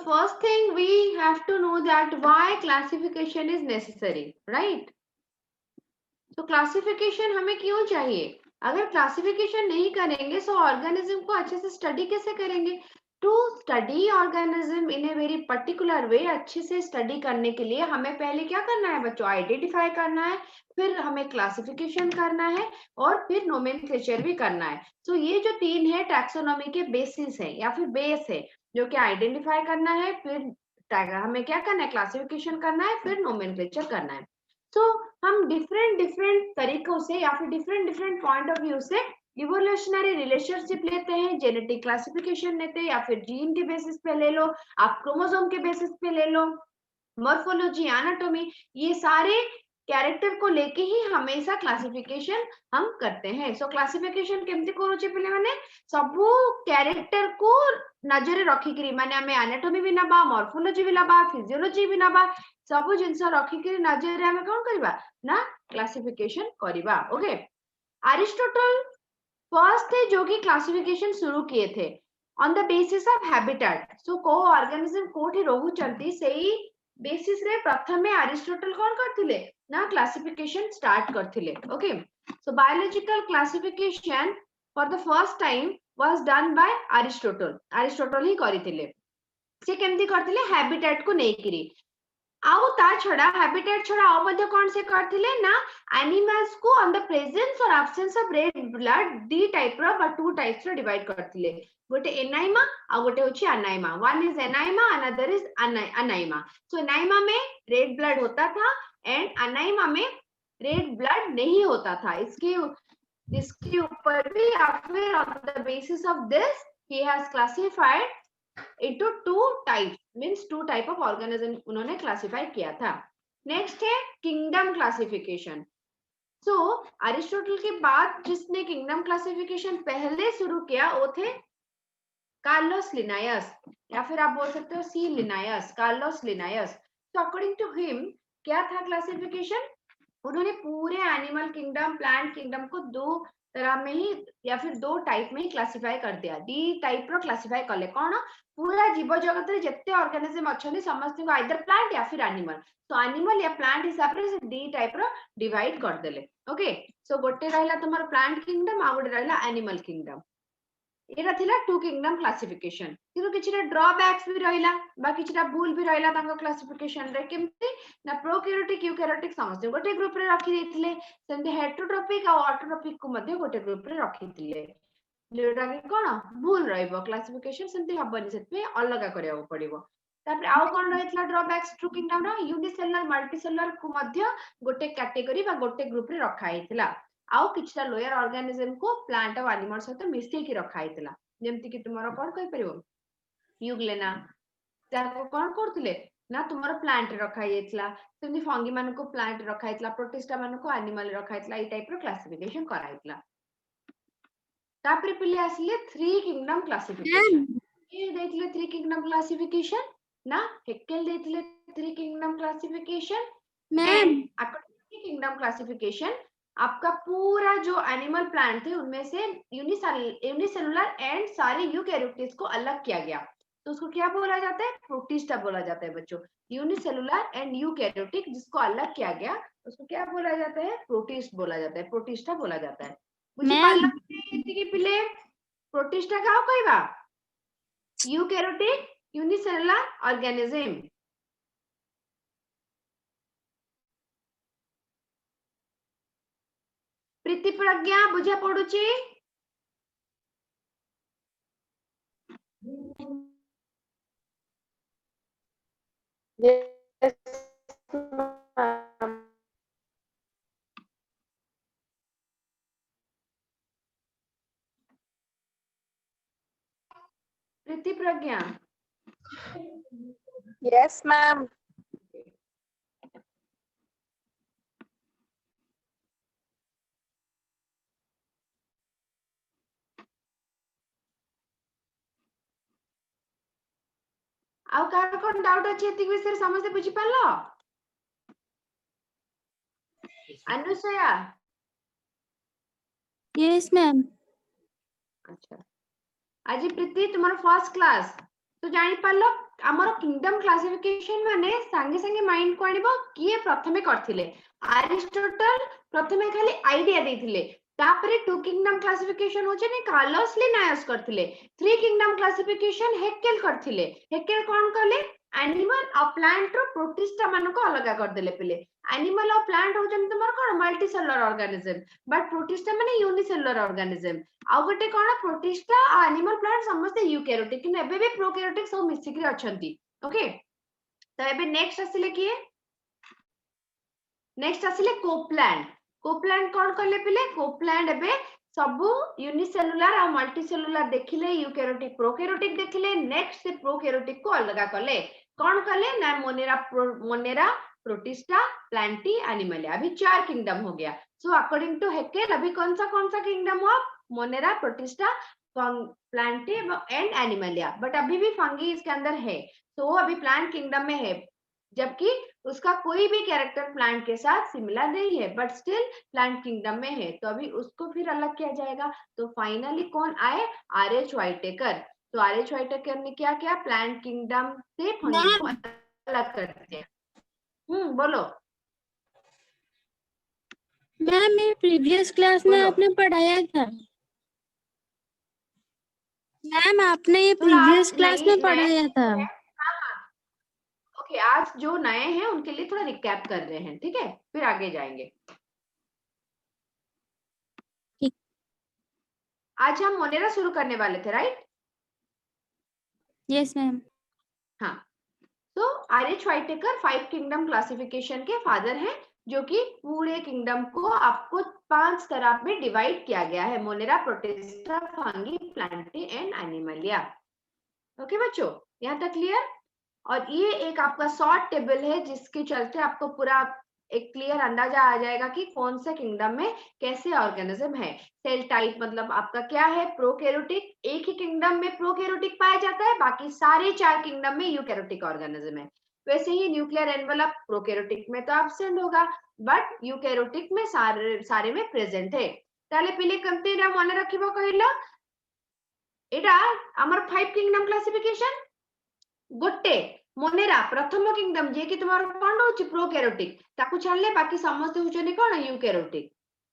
first thing we have to know that why classification is necessary, right? तो classification हमें क्यों चाहिए? अगर क्लासिफिकेशन नहीं करेंगे तो ऑर्गेनिज्म को अच्छे से स्टडी कैसे करेंगे? To study organism in a very particular way, अच्छे से स्टडी करने के लिए हमें पहले क्या करना है बच्चों? आइडेंटिफाई करना है, फिर हमें क्लासिफिकेशन करना है और फिर नोमेनक्लेचर भी करना है। तो ये जो तीन है टैक्सोनॉमी के बेसिस है या फिर बेस है, जो कि आइडेंटिफाई करना है, फिर हमें क्या करना है? क्लासिफिकेशन करना है, फिर नोमेनक्लेचर करना है। तो हम डिफरेंट तरीकों से या फिर डिफरेंट पॉइंट ऑफ व्यू से इवोल्यूशनरी रिलेशनशिप लेते हैं, जेनेटिक क्लासिफिकेशन लेते हैं, या फिर जीन के बेसिस पे ले लो, आप क्रोमोसोम के बेसिस पे ले लो, मॉर्फोलॉजी, एनाटॉमी, ये सारे कैरेक्टर को लेके ही हमेशा क्लासिफिकेशन हम करते हैं। सो क्लासिफिकेशन केमती करूचे पिले माने सबू कैरेक्टर को नजर रखिकरी, माने हमें एनाटॉमी भी नबा, मॉर्फोलॉजी भी नबा, फिजियोलॉजी भी नबा, सब जिनस रखिकरी नजर हमें कौन करबा ना क्लासिफिकेशन करबा। ओके, अरिस्टोटल फर्स्ट थे जो कि क्लासिफिकेशन शुरू किए थे on the basis of habitat. So को ऑर्गेनिज्म कोठी रहउचंती सेही बेसिस रे प्रथमे अरिस्टोटल कौन करथिले ना क्लासिफिकेशन स्टार्ट करथिले। Okay, so biological classification for the first time was done by Aristotle, Aristotle ही करिथिले। से केमती करथिले? हैबिटेट को नेकिरी। आउ ता छड़ा हैबिटेट छड़ा आउ मध्ये कोन से करथिले ना एनिमल्स को ऑन द प्रेजेंस और एब्सेंस ऑफ रेड ब्लड दी टाइप रो बा टू टाइप्स रो डिवाइड करथिले, गोटे एनाइमा आ गोटे होची anaima. One is enaima, another is anaima. So enaima में रेड ब्लड होता था एंड अनाइमा में रेड ब्लड नहीं होता था। इसके ऊपर भी या फिर on the basis of this he has classified into two types, means two type of organism उन्होंने क्लासिफाई किया था। नेक्स्ट है किंगडम क्लासिफिकेशन। सो अरिस्टोटल के बाद जिसने किंगडम क्लासिफिकेशन पहले शुरू किया वो थे कार्लोस लिनायस, या फिर आप बोल सकते हो सी लिनायस, कार्लोस लिनायस। तो अकॉर्डिंग टू हिम क्या था क्लासिफिकेशन? उन्होंने पूरे एनिमल किंगडम, प्लांट किंगडम को दो तरह में ही या फिर दो टाइप में ही क्लासिफाई कर दिया। दी टाइप रो क्लासिफाई कले कौन? पूरा जीव जगत रे जत्ते ऑर्गेनिज्म अछनी समस्त को आइदर प्लांट या फिर एनिमल, तो एनिमल या प्लांट हिसाब रे दी टाइप रो डिवाइड कर देले। ओके, सो गोटे रहला तमरो प्लांट किंगडम आ गोटे रहला एनिमल किंगडम। एरा थिला टू किंगडम क्लासिफिकेशन, किंतु किछिटा ड्रॉबैक्स भी रहला बा किछिटा भूल भी रहला तांको क्लासिफिकेशन रे। केमती ना प्रोकैरियोटिक यूकैरियोटिक समस्त गोटे ग्रुप रे रखि देथिले, सेंते हेटेरोट्रॉपिक और ऑटोट्रॉपिक को मध्ये गोटे ग्रुप रे रखि दिले, जोटा कि कोन भूल रहइबो, क्लासिफिकेशन सेंते हबनी, सेतपे अलगा करियाको पड़िबो। तापर आउ कोन रहइतला ड्रॉबैक्स टू किंगडम रा? यूनिसेलुलर मल्टीसेलुलर को मध्ये गोटे कैटेगरी बा गोटे ग्रुप रे रखा हितला, आउ किछटा लोयर ऑर्गेनिज्म को प्लांट और एनिमल सहित मिसई की रखा हितला। जेमति कि तुमरो कोन कहि परिबो यूग्लेना, ताको कोन करथिले ना तुमरो प्लांट रखा हितला, सेमति फंगी मान को प्लांट रखा हितला, प्रोटिस्टा मान को एनिमल रखा हितला, ई टाइप रो क्लासिफिकेशन करा हितला। तापर पिले आसले थ्री किंगडम क्लासिफिकेशन। ये देखले थ्री किंगडम क्लासिफिकेशन ना, हेक्केल देखले three kingdom classification. Ma'am according to kingdom classification आपका पूरा जो एनिमल प्लांट थे उनमें से यूनिसेलुलर एंड सारे यूकैरियोटिक्स को अलग किया गया, तो उसको क्या बोला जाता है? प्रोटिस्टा बोला जाता है बच्चों। यूनिसेलुलर एंड यूकैरियोटिक जिसको अलग किया गया उसको क्या बोला जाता है? प्रोटिस्ट बोला जाता है, प्रोटिस्टा बोला जाता है। बुझी पारला कि पिले प्रोटिस्टा का कहबा? Eukaryotic unicellular organism. Preeti Pragya बुझा पड़ुची? Yes, प्रीति प्रज्ञा yes, ma'am. आउ कार कोन डाउट अछि एति विषय समझे बुझी पालो? अनुसया? Yes, ma'am. अच्छा, आज प्रीति तुम्हारा फर्स्ट क्लास तो जानी पालो आमर किंगडम क्लासिफिकेशन माने संगे संगे माइंड को आनिबो किए प्रथमे करथिले अरिस्टोटल प्रथमे खाली आइडिया देथिले तापरे टू किंगडम क्लासिफिकेशन होचे ने कार्लोस लिनायस करथिले थ्री किंगडम क्लासिफिकेशन हेकेल करथिले हेकेल कोन करले एनिमल और प्लांट रो प्रोटिस्टा मान को अलग कर देले पिले एनिमल और प्लांट होचन तुमर कोन multi cellular organism but Protista माने यूनिसेलुलर ऑर्गेनिज्म आ गोटे कोन प्रोटिस्टा आ एनिमल प्लांट समस्त यूकैरियोटिक कि एबे भी प्रोकैरियोटिक सब मिसिकरी अछंती ओके तो एबे नेक्स्ट आसिले किए नेक्स्ट आसिले कोप्लांट कोन करले पिले कोप्लांट एबे सबु यूनिसेलुलर और मल्टी सेलुलर देखिले यूकैरियोटिक प्रोकैरियोटिक देखिले नेक्स्ट से प्रोकैरियोटिक को अलग कले कौन कले ना मोनेरा प्रोटिस्टा प्लांटी एनिमलिया अभी 4 किंगडम हो गया सो अकॉर्डिंग टू हेकेल अभी कौन सा किंगडम हुआ Monera protista Plantae and Animalia but अभी भी फंगी इसके अंदर है तो अभी प्लांट किंगडम में है जबकि उसका कोई भी कैरेक्टर प्लांट के साथ सिमिलर नहीं है बट स्टिल प्लांट किंगडम में है तो अभी उसको फिर अलग किया जाएगा तो फाइनली कौन आए आर.एच. व्हाइटेकर तो आर.एच. व्हाइटेकर ने क्या किया प्लांट किंगडम से फंगी को अलग कर दिया बोलो मैम ये प्रीवियस क्लास में आपने पढ़ाया था मैम आपने ये प्रीवियस क्लास में पढ़ाया था ओके आज जो नए हैं उनके लिए थोड़ा रिकैप कर रहे हैं ठीक है फिर आगे जाएंगे आज हम मोनेरा शुरू करने वाले थे राइट यस मैम हाँ तो आर.एच. व्हाइटेकर 5 किंगडम क्लासिफिकेशन के फादर हैं जो कि पूरे किंगडम को आपको 5 तरह में डिवाइड किया गया है Monera protista fungi Plantae and Animalia okay बच्चों यहाँ तक क्लियर और ये एक आपका शॉर्ट टेबल है जिसके चलते आपको पूरा एक क्लियर अंदाजा आ जाएगा कि कौन से किंगडम में कैसे ऑर्गेनिज्म है सेल टाइप मतलब आपका क्या है प्रोकैरियोटिक एक ही किंगडम में प्रोकैरियोटिक पाया जाता है बाकी सारे 4 किंगडम में यूकैरियोटिक ऑर्गेनिज्म है वैसे ही न्यूक्लियर एनवेलप प्रोकैरियोटिक में तो एब्सेंट होगा बट यूकैरियोटिक में सारे में प्रेजेंट है ताले पहले कंटेनर मन रखिबो कहिला एटा हमर 5 किंगडम क्लासिफिकेशन गोटे मोनेरा प्रथम किंगडम जे कि तुमार कोन होची प्रोकैरियोटिक ताकू छाडले बाकी समस्त होचनी कोन यूकैरियोटिक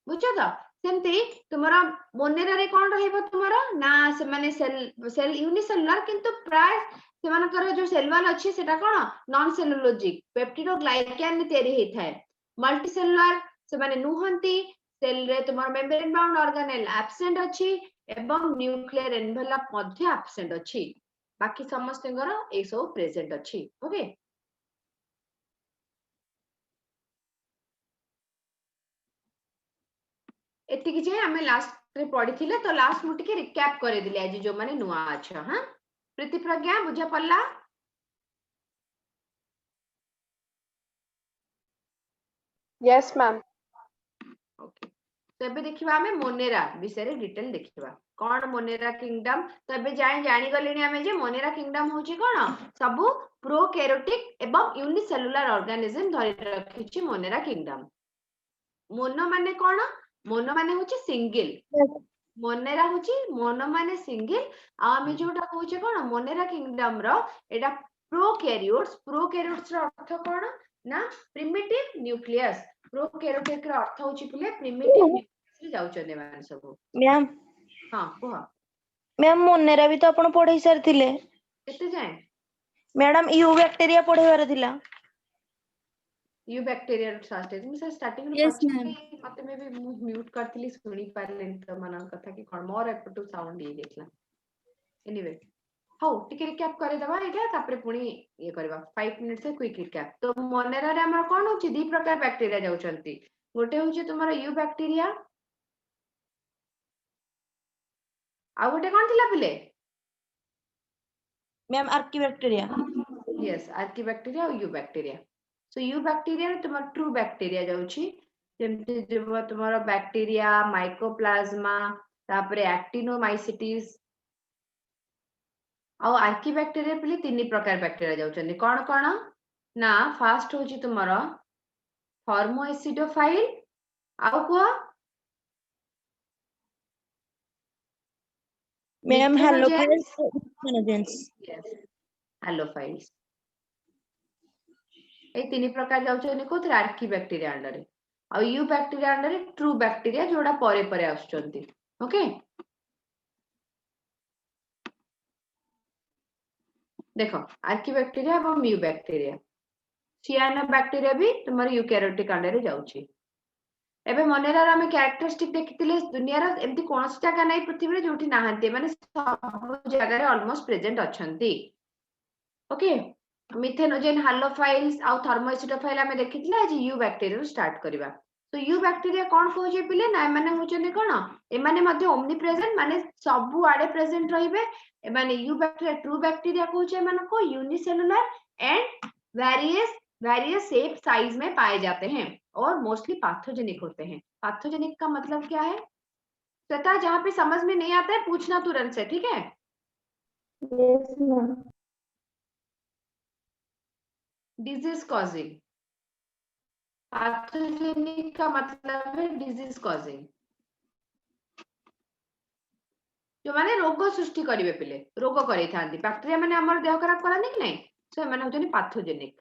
बुझो तो सेमती तुमारा मोनेरा रे कोन रहइबो तुमारा ना से माने सेल यूनिसेलुलर किंतु प्राय से मानकर जो सेल वाल अछि सेटा कोन नॉन सेलुलोजिक पेप्टिडोग्लाइकन ने तयारी हेइ थाए मल्टी सेलुलर से माने नुहंती सेल रे तुमार मेम्ब्रेन बाउंड ऑर्गेनेल एब्सेंट अछि एवं न्यूक्लियर एनवेलप मध्ये एब्सेंट अछि बाकी समस्त ए सब प्रेजेंट अछि ओके एतिकी जे हमें लास्ट रे पढ़ी थिले तो लास्ट मुटी के रिकैप करे दिले आज जो माने नुआ अच्छा हां प्रीति प्रज्ञा बुझा पल्ला यस मैम ओके तो एबे देखिबा हमें मोनेरा विषय रे डिटेल देखिबा कोन मोनेरा किंगडम तो एबे जानि गलेनी हमें जे मोनेरा किंगडम होची कोन सबु प्रोकैरियोटिक एवं यूनिसेलुलर ऑर्गेनिज्म धरि रखिछि मोनेरा किंगडम मोनो माने कोन मोनो माने होची सिंगल मोनेरा होची मोनो माने सिंगल आ हमें जोटा कहूचे कोन मोनेरा किंगडम रो एटा प्रोकैरियोट्स रो अर्थ कोन ना प्रिमिटिव न्यूक्लियस प्रोकैरियोटिक रो अर्थ होची पिले प्रिमिटिव न्यूक्लियस रे जाउचने माने सब मैम हां कोहा मैम मोनेरा भी तो आपण पढै सर थिले केते जाय मैडम यू बैक्टीरिया पढैवार थिला यू बैक्टीरिया स्टार्टिंग रो यस मैम पछी मते में भी म्यूट करथिली सुनी पारले त मन कथा कि कोन मोर एपटू साउंड ये देखला एनीवे हाउ टिके रिकैप करे दबा एटा तापरे पुनी ये करबा 5 मिनिट से क्विक रिकैप तो मोनेरा रे हमर कोन होची दी प्रकार बैक्टीरिया जाउचंती गोटे होची तुम्हारा यू बैक्टीरिया आ गोटे कोन थिला पिले ma'am archaebacteria yes archaebacteria और eubacteria so eubacteria रे तुम्हारा ट्रू बैक्टीरिया जाउची जेमते जेबो तुम्हारा बैक्टीरिया माइकोप्लाज्मा तापरे एक्टिनोमाइसिटिस आ आर्की बैक्टीरिया पिले तीन प्रकार बैक्टीरिया जाउचंदी कोन कोन ना फर्स्ट होची तुम्हारा फॉर्मोएसिडोफाइल आ को ma'am methanogens halophiles yes halophiles ए तीन प्रकार जाउछन कोथि आर्की बैक्टीरिया अंडर आ eubacteria under true bacteria जोड़ा परे परे आछंती ओके देखो आर्की बैक्टीरिया और यू बैक्टीरिया सियानो बैक्टीरिया भी तुम्हारे यूकैरियोटिक अंडर जाउछि एबे मनेरार आमे कैरेक्टरिस्टिक देखितिले दुनियार एमती कोनोसी जगह नै पृथ्वी रे जोठी नाहंती माने सब जगह रे ऑलमोस्ट प्रेजेंट अछंती ओके मिथेनोजेन हालोफाइल्स आ थर्मोएसिडोफाइल आमे देखितिले आज यू बैक्टीरिया रो स्टार्ट करबा तो यू बैक्टीरिया कोन कहूजे पिले ना माने होचने कोन ए माने मध्ये ओमनी प्रेजेंट माने सबु आडे प्रेजेंट रहिबे ए माने यू बैक्टीरिया ट्रू बैक्टीरिया कहूजे माने को unicellular and various shape size में पाए जाते हैं और मोस्टली पैथोजेनिक होते हैं पैथोजेनिक का मतलब क्या है श्वेता जहां पे समझ में नहीं आता है पूछना तुरंत से ठीक है yes ma'am disease causing pathogenic का मतलब है डिजीज कॉजिंग जो माने रोग सृष्टि करिवे पिले रोग करै थांती बैक्टीरिया माने हमर देह खराब करानी कि नहीं सो माने होजनी पैथोजेनिक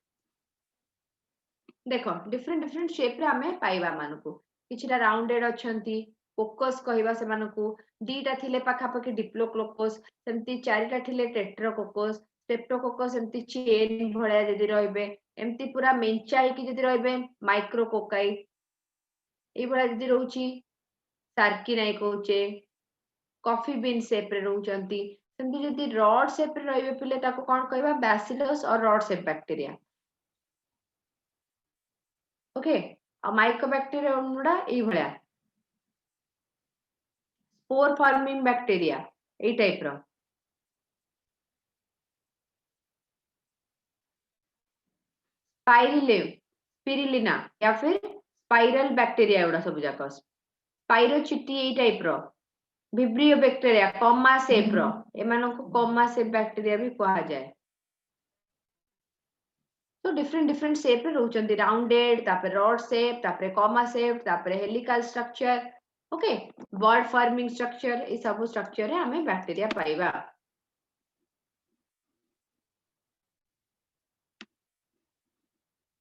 देखो डिफरेंट डिफरेंट शेप रे हमें पाइबा मानकू किछिटा राउंडेड अछंती कोकस कहबा से मानकू दीटा थिले पाखा पाखी डिप्लोकोकस सेमती चारिटा थिले टेट्रोकोकस स्ट्रेप्टोकोकस सेमती चेन भळया जदी रहबे एमती पूरा मेंचाई की जदी रहबे माइक्रोकोकाई ए भळया जदी रहउची सार्किनाई कहउचे कॉफी बीन शेप रे रहउचंती सेमती जदी रॉड शेप रे रहबे पिले ताको कोन कहबा बैसिलस और rod shape bacteria okay mycobacteria गुड़ा ये स्पोर फॉर्मिंग बैक्टीरिया ए टाइप रो स्पाइरुलिना या फिर स्पाइरल बैक्टीरिया गुड़ा सब जाक स्पाइरोचिटी ए टाइप रो विब्रियो बैक्टीरिया कॉमा शेप रो एमानो को कॉमा शेप बैक्टीरिया भी कहा जाए तो डिफरेंट डिफरेंट शेप रे रहउचंती राउंडेड तापर रॉड शेप तापर कॉमा शेप तापर helical structure okay bird farming structure ए सब स्ट्रक्चर रे हमें बैक्टीरिया पाइबा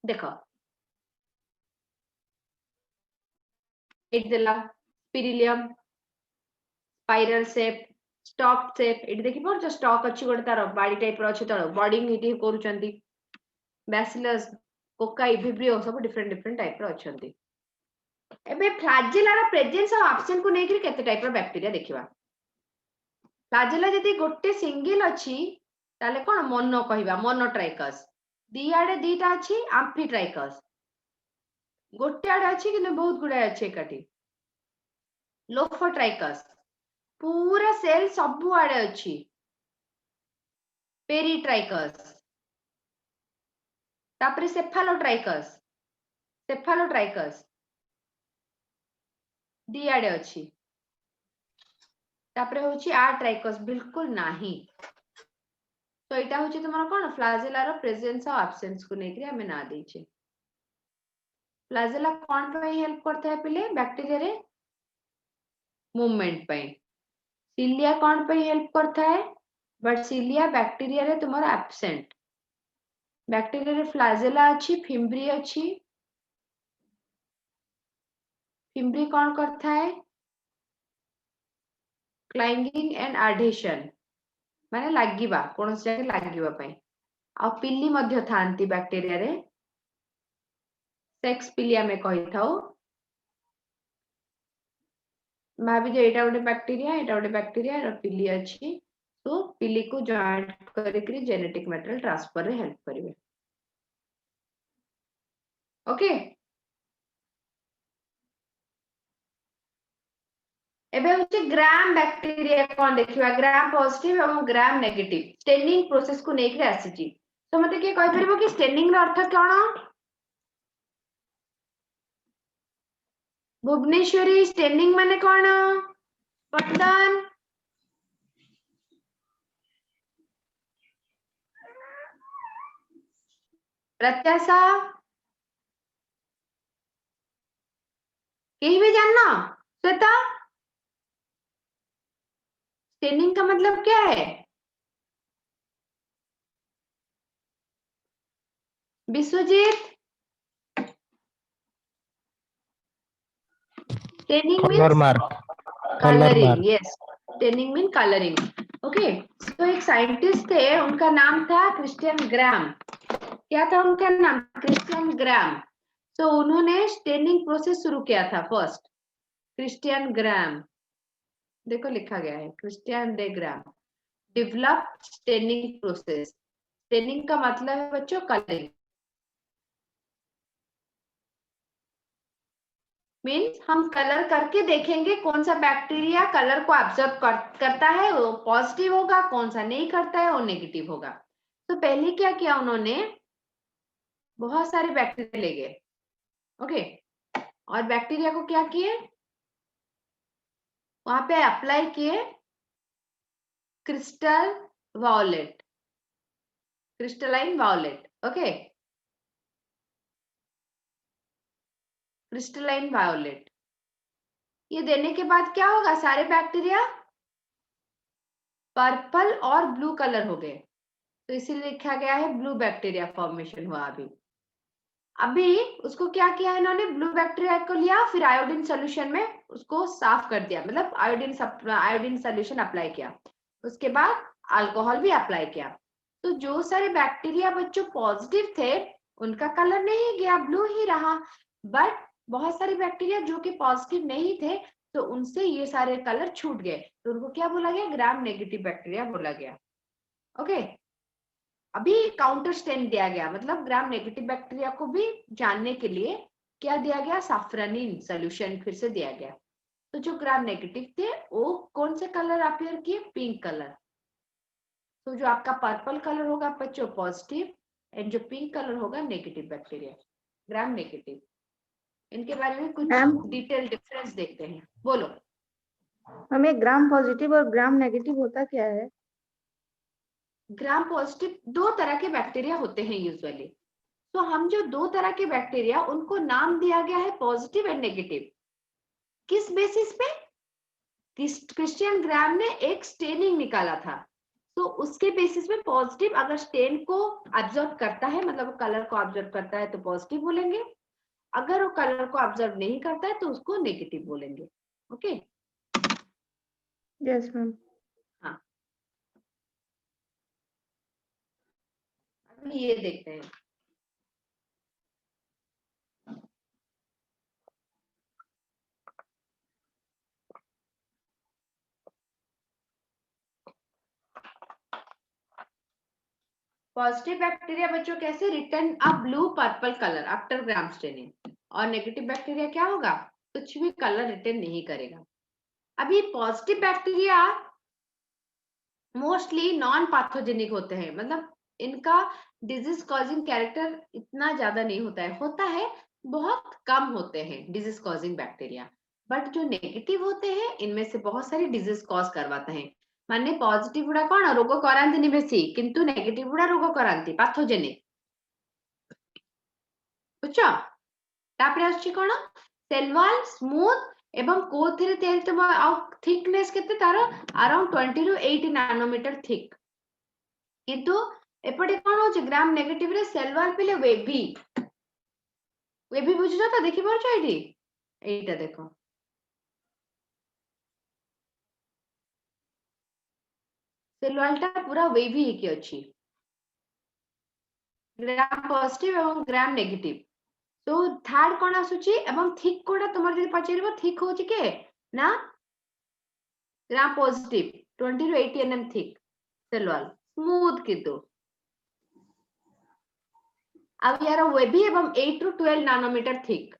देखो एट देला spirillum spiral shape stalk shape एट देखि पर जो स्टॉक अछि गोटे तार बॉडी टाइप रो अछि तळ बॉडिंग इति करूचंती बैसिलस कोकाई विब्रियो सब डिफरेंट डिफरेंट टाइप रो अछंती एबे फ्लैजेला रो प्रेजेंस और एब्सेंट को नेकरी केते टाइप रो बैक्टीरिया देखिबा फ्लैजेला जदी गोटे सिंगल अछि ताले कोन मोनो कहिबा मोनोट्राइकस दी आडे दीटा अछि एम्फीट्राइकस गोटे आडे अछि कि बहुत गुडा अछि एकाठी लोफोट्राइकस पूरा सेल सबु आडे अछि पेरिट्राइकस तापरे सेफालोट्राइकस दी आडे अछि तापरे होछि आट्राइकस बिल्कुल नाही तो एटा होछि तमरा कोन फ्लैजेला रो प्रेजेंस और एब्सेंस को नेकरी हमें ना दै छै फ्लैजेला कोन पे हेल्प करता है पिले बैक्टीरिया रे मूवमेंट पे सिलिया कोन पे हेल्प करता है बट सिलिया बैक्टीरिया रे तुम्हारा एब्सेंट बैक्टीरिया रे फ्लैजेला अछि फिम्ब्री कोन करता है क्लाइंगिंग एंड एडहेशन माने लागिबा कोन से जगह लागिबा पई आ पिल्ली मध्य थांती बैक्टीरिया रे सेक्स पिलिया में कहि थाओ भाभी जे एटा गोटे बैक्टीरिया रो पिल्ली अछि तो पिल्ली को जॉइंट करके जेनेटिक मटेरियल ट्रांसफर रे हेल्प करिवे ओके एबे होचे ग्राम बैक्टीरिया कोन देखिबा ग्राम पॉजिटिव एवं ग्राम नेगेटिव स्टेनिंग प्रोसेस को नेकरे आसीची तो मते के कहि परबो कि स्टेनिंग रो अर्थ कोन भुवनेश्वरी स्टेनिंग माने कोन पटन प्रत्याशा कहीं भी जानना श्वेता स्टेनिंग का मतलब क्या है Vishwajit, staining colour means mark, colour coloring. Mark. Yes, staining means coloring. Okay, so एक साइंटिस्ट थे, उनका नाम था क्रिस्टियन ग्राम। क्या था उनका नाम? क्रिस्टियन ग्राम। तो उन्होंने स्टेनिंग प्रोसेस शुरू किया था फर्स्ट। क्रिस्टियन ग्राम, देखो लिखा गया है क्रिस्टियन डे ग्राम डेवलप स्टेनिंग प्रोसेस। स्टेनिंग का मतलब है बच्चों कलरिंग, मीन्स हम कलर करके देखेंगे कौन सा बैक्टीरिया कलर को ऑब्जर्व करता है, वो पॉजिटिव होगा, कौन सा नहीं करता है वो नेगेटिव होगा। तो पहले क्या किया उन्होंने, बहुत सारे बैक्टीरिया ले गए, ओके, और बैक्टीरिया को क्या किए, वहां पे अप्लाई किए crystal violet, crystalline violet, okay, crystalline violet. ये देने के बाद क्या होगा, सारे बैक्टीरिया पर्पल और ब्लू कलर हो गए, तो इसीलिए लिखा गया है ब्लू बैक्टीरिया फॉर्मेशन हुआ। अभी उसको क्या किया इन्होंने, ब्लू बैक्टीरिया को लिया, फिर आयोडीन सोल्यूशन में उसको साफ कर दिया, मतलब आयोडीन सोल्यूशन अप्लाई किया, उसके बाद अल्कोहल भी अप्लाई किया। तो जो सारे बैक्टीरिया बच्चों पॉजिटिव थे उनका कलर नहीं गया, ब्लू ही रहा, बट बहुत सारे बैक्टीरिया जो कि पॉजिटिव नहीं थे तो उनसे ये सारे कलर छूट गए, तो उनको क्या बोला गया, ग्राम नेगेटिव बैक्टीरिया बोला गया। ओके, अभी काउंटर स्टेन दिया गया, मतलब ग्राम नेगेटिव बैक्टीरिया को भी जानने के लिए क्या दिया गया, साफ्रानिन सोल्यूशन फिर से दिया गया। तो जो ग्राम नेगेटिव थे वो कौन से कलर अपीयर किए, पिंक कलर। तो जो आपका पर्पल कलर होगा बच्चों पॉजिटिव, एंड जो पिंक कलर होगा नेगेटिव बैक्टीरिया, ग्राम नेगेटिव। इनके बारे में कुछ डिटेल डिफरेंस देखते हैं, बोलो। हमें ग्राम पॉजिटिव और ग्राम नेगेटिव होता क्या है? ग्राम पॉजिटिव दो तरह के बैक्टीरिया होते हैं यूजुअली, तो हम जो दो तरह के बैक्टीरिया उनको नाम दिया गया है पॉजिटिव एंड नेगेटिव। किस बेसिस पे, क्रिस्टियन ग्राम ने एक स्टेनिंग निकाला था, तो उसके बेसिस में पॉजिटिव अगर स्टेन को ऑब्जर्व करता है, मतलब कलर को ऑब्जर्व करता है तो पॉजिटिव बोलेंगे, अगर वो कलर को ऑब्जर्व नहीं करता है तो उसको नेगेटिव बोलेंगे। Okay, yes ma'am. हाँ, अभी ये देखते हैं। पॉजिटिव बैक्टीरिया बच्चों कैसे, रिटर्न अ blue purple colour after gram staining, और नेगेटिव बैक्टीरिया क्या होगा, कुछ भी कलर रिटर्न नहीं करेगा। अभी positive bacteria mostly non pathogenic होते हैं, मतलब इनका डिजीज कॉजिंग कैरेक्टर इतना ज्यादा नहीं होता है बहुत कम होते हैं डिजीज कॉजिंग बैक्टीरिया, बट जो नेगेटिव होते हैं इनमें से बहुत सारी डिजीज कॉज करवाते हैं। माने पॉजिटिव गुड़ा कौन रोग करांतिनी बेसी, किंतु नेगेटिव गुड़ा रोग करांति पैथोजेनिक, बुझ। तापरे आछि कोन, सेल वॉल स्मूथ एवं कोथिरे तयारी आ थिकनेस केते तार अराउंड 20 टू 80 नैनोमीटर थिक, किंतु एपटे कोन होछि ग्राम नेगेटिव रे सेल वॉल पिले वेवी, वेवी बुझियो तो देखि परछ एठी, एटा देखो सेल वॉल टा पूरा वेवी हेकी अछि, ग्राम पॉजिटिव एवं ग्राम नेगेटिव। तो थर्ड कोन आसुची एवं थिक कोडा तुमर जदि पचारिबो थिक होछि के ना, gram positive 20 to 80 NM thick cell wall, smooth किंतु अब यार वेबी एवं 8 टू 12 नैनोमीटर थिक।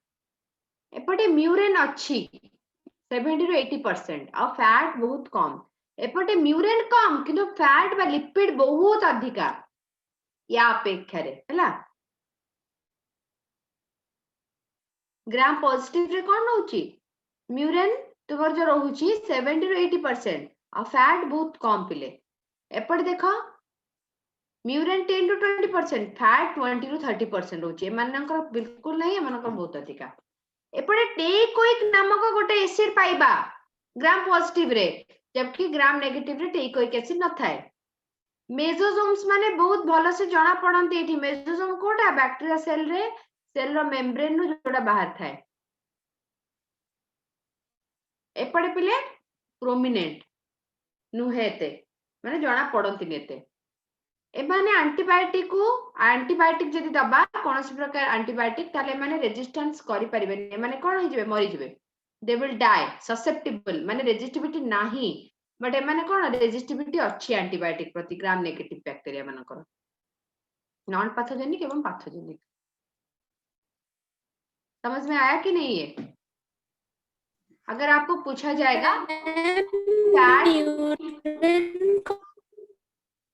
एपटे म्यूरेन अच्छी 70 टू 80% और फैट बहुत कम, एपटे म्यूरेन कम किंतु फैट बा लिपिड बहुत अधिका या अपेक्षा रे हला। ग्राम पॉजिटिव रे कोन होची, म्यूरेन तुमर जो रहूची 70 टू 80% और फैट बहुत कम पिले। एपटे देखो म्यूरेन 10 टू 20%, फैट 20 टू 30% होची, एमानकर बिल्कुल नहीं, एमानकर बहुत अधिका। एपटे टेइकोइक नामक गोटे एसिड पाइबा ग्राम पॉजिटिव रे, जबकि ग्राम नेगेटिव रे टेइकोइक एसिड न थाए। मेसोसोम्स माने बहुत भल से जना पड़ती एठी मेसोसोम कोटा बैक्टीरिया सेल रे सेल रो मेम्ब्रेन नु जोड़ा बाहर थाए एपड़े पिले प्रोमिनेंट नुहेते माने जना पड़ती नेते एमाने एंटीबायोटिक को एंटीबायोटिक जदि दबा कोनोसी प्रकार एंटीबायोटिक ताले माने रेजिस्टेंस करि परिबेनी माने कोन हो जिवे मरि जिवे दे विल डाई ससेप्टेबल माने रेजिस्टिविटी नाही बट एमाने कोन रेजिस्टिविटी अच्छी एंटीबायोटिक प्रति ग्राम नेगेटिव बैक्टीरिया मानकर नॉन पैथोजेनिक एवं पैथोजेनिक समझ में आया कि नहीं है अगर आपको पूछा जाएगा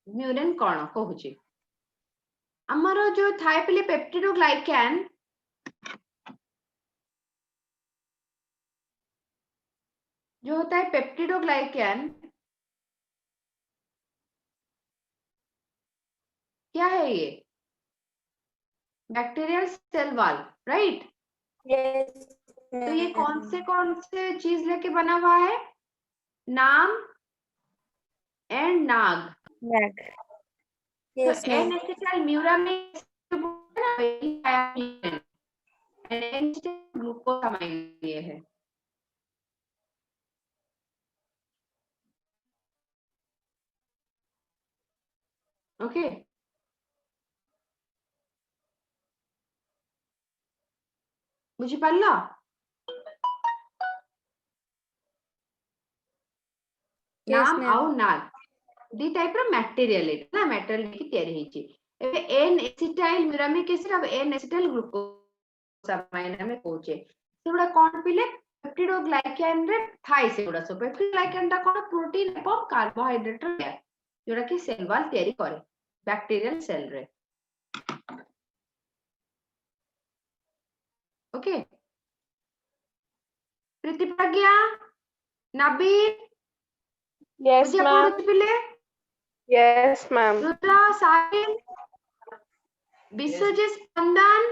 म्यूरेन कौन कहूची हमरो जो थाए पले पेप्टिडोग्लाइकैन जो होता है पेप्टिडोग्लाइकैन क्या है ये बैक्टीरियल सेल वॉल राइट तो ये कौन से चीज लेके बना हुआ है नाम एंड नाग Yes, तो ma'am. एन एसिटाइल म्यूरामेन ग्लूकोसामाइन ये है ओके बुझी पारला Yes, नाम ma'am. आउ नाग दी टाइप रो मटेरियल ना मटेरियल की तयारी हेची एबे एन एसिटाइल म्यूरामिक एसिड अब एन एसिटाइल ग्लूकोसामाइन हमें कोचे सेगुडा कोन पिले पेप्टिडोग्लाइकैन रे थाई सेगुडा सो पेप्टिडोग्लाइकैन टा कोन प्रोटीन एवं कार्बोहाइड्रेट रे जोड़ा कि सेल वॉल तयारी करे बैक्टीरियल सेल रे ओके प्रीति प्रज्ञा नबीन Yes, बुझे ma'am. पड़ुछ पिले Yes, ma'am. रुद्रा साहिल विश्वजीत स्पंदन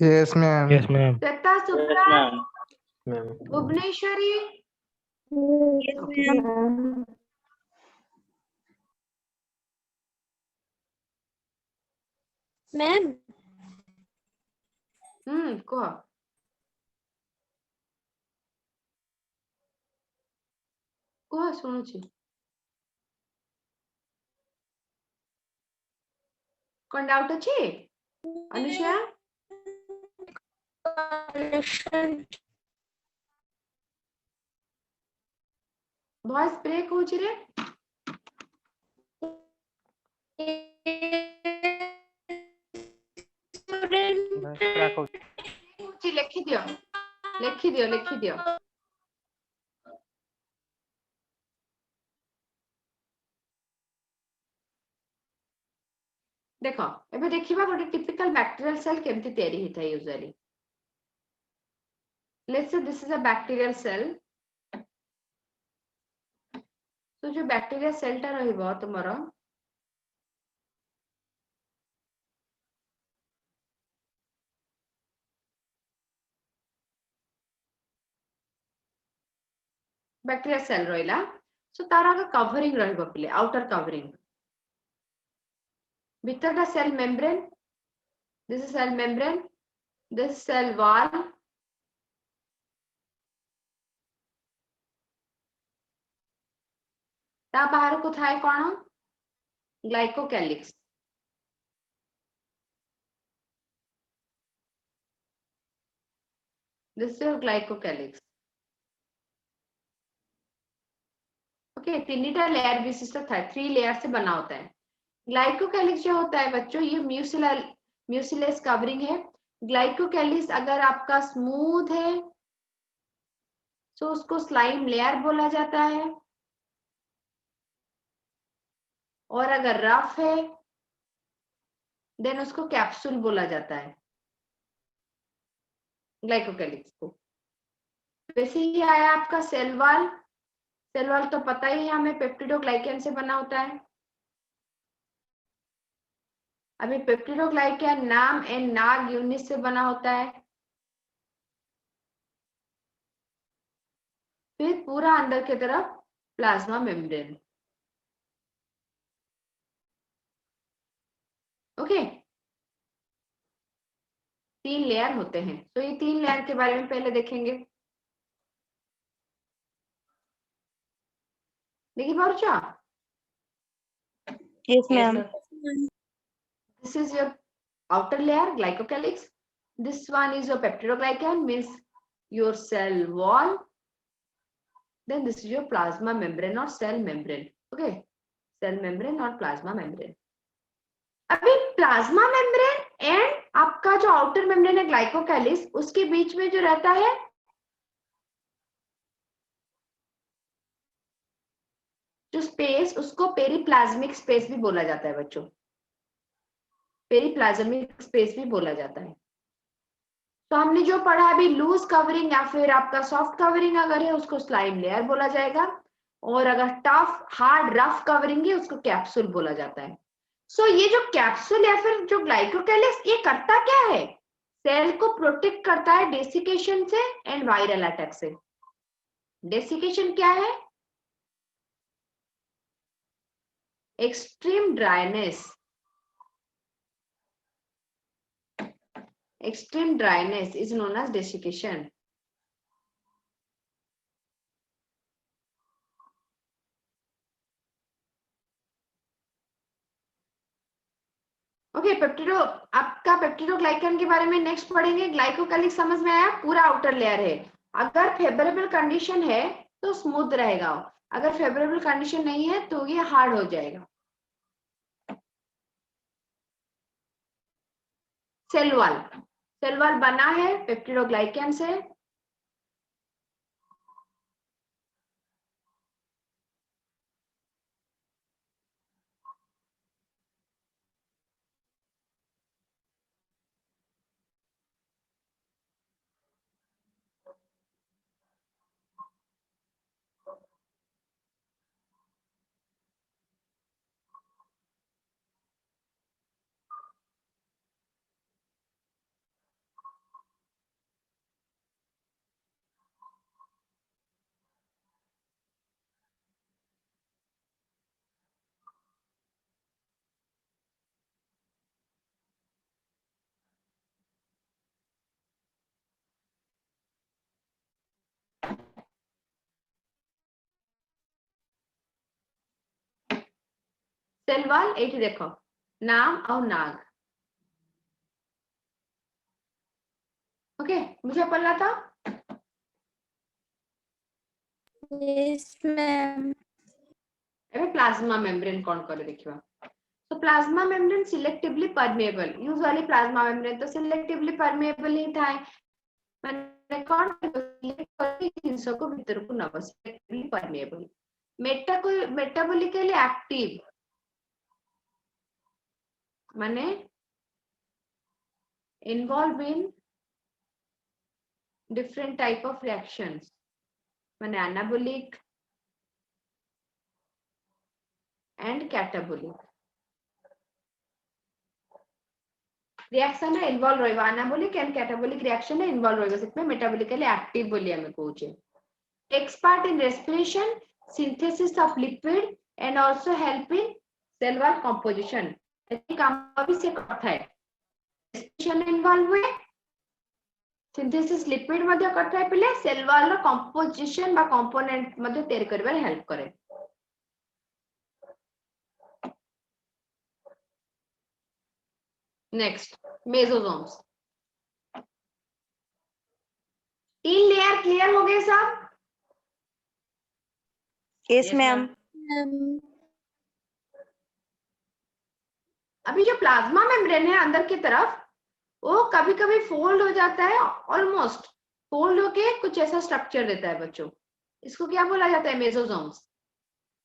Yes, ma'am. Yes, ma'am. Shweta Yes, सुप्रा ma'am. Ma'am. Bhuvaneshwari okay Ma'am. कह कह शुणुची कौन डाउट अच्छी अनुषा वॉइस ब्रेक होची रे होची लिखि दियो लिखि दियो लिखि दियो देखो एबे देखिबा गोटे टिपिकल बैक्टीरियल सेल केमती तयारी हिता usually let's say this is a bacterial cell तो जो बैक्टीरिया सेल टा रहिबो तुमरो बैक्टीरिया सेल रहिला सो तारा का कवरिंग रहिबो पिले आउटर कवरिंग भीतर का cell membrane this is cell membrane this cell wall ता बाहर को थाए कोन glycocalyx this is glycocalyx okay तीनटा लेयर विशिष्ट था 3 लेयर से बना होता है ग्लाइकोकैलिक्स जो होता है बच्चों ये म्यूसिलेस कवरिंग है ग्लाइकोकैलिक्स अगर आपका स्मूथ है तो उसको स्लाइम लेयर बोला जाता है और अगर रफ है देन उसको कैप्सूल बोला जाता है ग्लाइकोकैलिक्स को वैसे ही आया आपका सेल वॉल तो पता ही है हमें पेप्टिडोग्लाइकैन से बना होता है अभी पेप्टिडोग्लाइकैन नाम एंड नाग यूनिट से बना होता है फिर पूरा अंदर की तरफ प्लाज्मा मेम्ब्रेन ओके, 3 लेयर होते हैं। तो ये 3 लेयर के बारे में पहले देखेंगे। देखिए Bharucha, yes ma'am. this is your outer layer, glycocalyx. This one is your peptidoglycan, means your cell wall. Then this is your plasma membrane or cell membrane. Okay, cell membrane or plasma membrane. अभी plasma membrane and आपका जो outer membrane है glycocalyx, उसके बीच में जो रहता है जो स्पेस, उसको पेरीप्लाज्मिक स्पेस भी बोला जाता है बच्चों, पेरीप्लाज्मिक स्पेस भी बोला जाता है। तो हमने जो पढ़ा अभी, लूज कवरिंग या फिर आपका सॉफ्ट कवरिंग अगर है उसको स्लाइम लेयर बोला जाएगा, और अगर टफ हार्ड रफ कवरिंग है उसको कैप्सूल बोला जाता है। सो ये जो कैप्सूल या फिर जो ग्लाइकोकैलिक्स, ये करता क्या है? सेल को प्रोटेक्ट करता है डेसिकेशन से एंड वायरल अटैक से। डेसिकेशन क्या है? Extreme dryness, extreme dryness is known as desiccation. Okay, peptido, आपका पेप्टिडोग्लाइकन के बारे में नेक्स्ट पढ़ेंगे। ग्लाइकोकैलिक्स समझ में आया? पूरा आउटर लेयर है। अगर फेवरेबल कंडीशन है तो स्मूथ रहेगा, अगर फेवरेबल कंडीशन नहीं है तो ये हार्ड हो जाएगा। सेल वॉल, सेल वॉल बना है पेप्टिडोग्लाइकन से। सेल वॉल एट देखो, नाम और नाग। ओके, मुझे पढ़ना था। Yes ma'am. एबे प्लाज्मा मेम्ब्रेन कौन करे देखियो। तो plasma membrane selectively permeable, usually plasma membrane तो सिलेक्टिवली परमेएबल ही था, मैंने कौन सिलेक्ट कर जिंसों को भीतर को नव सिलेक्टिवली परमेएबल, मेटाबॉलिकली एक्टिव माने involve in different type of reactions, माने एनाबॉलिक एंड कैटाबॉलिक रिएक्शन है इन्वॉल्व रहइबा, एनाबॉलिक एंड कैटाबॉलिक रिएक्शन है इन्वॉल्व रहइबा, सेट में मेटाबॉलिकली एक्टिव बोली हमें कहूचे। Expert in respiration, synthesis of lipid and also help in cell wall composition. एती काम भी से करता है, रेस्पिरेशन इन्वॉल्व हुए, सिंथेसिस लिपिड मध्ये करता है, पहले सेल वॉल रो कंपोजिशन बा कंपोनेंट मध्ये तैयार करबार हेल्प करे। नेक्स्ट मेसोसोम्स, 3 लेयर क्लियर हो गए सब? Yes ma'am. अभी जो प्लाज्मा मेम्ब्रेन है अंदर की तरफ, वो कभी कभी फोल्ड हो जाता है, ऑलमोस्ट फोल्ड होके कुछ ऐसा स्ट्रक्चर देता है बच्चों, इसको क्या बोला जाता है? मेसोसोम्स।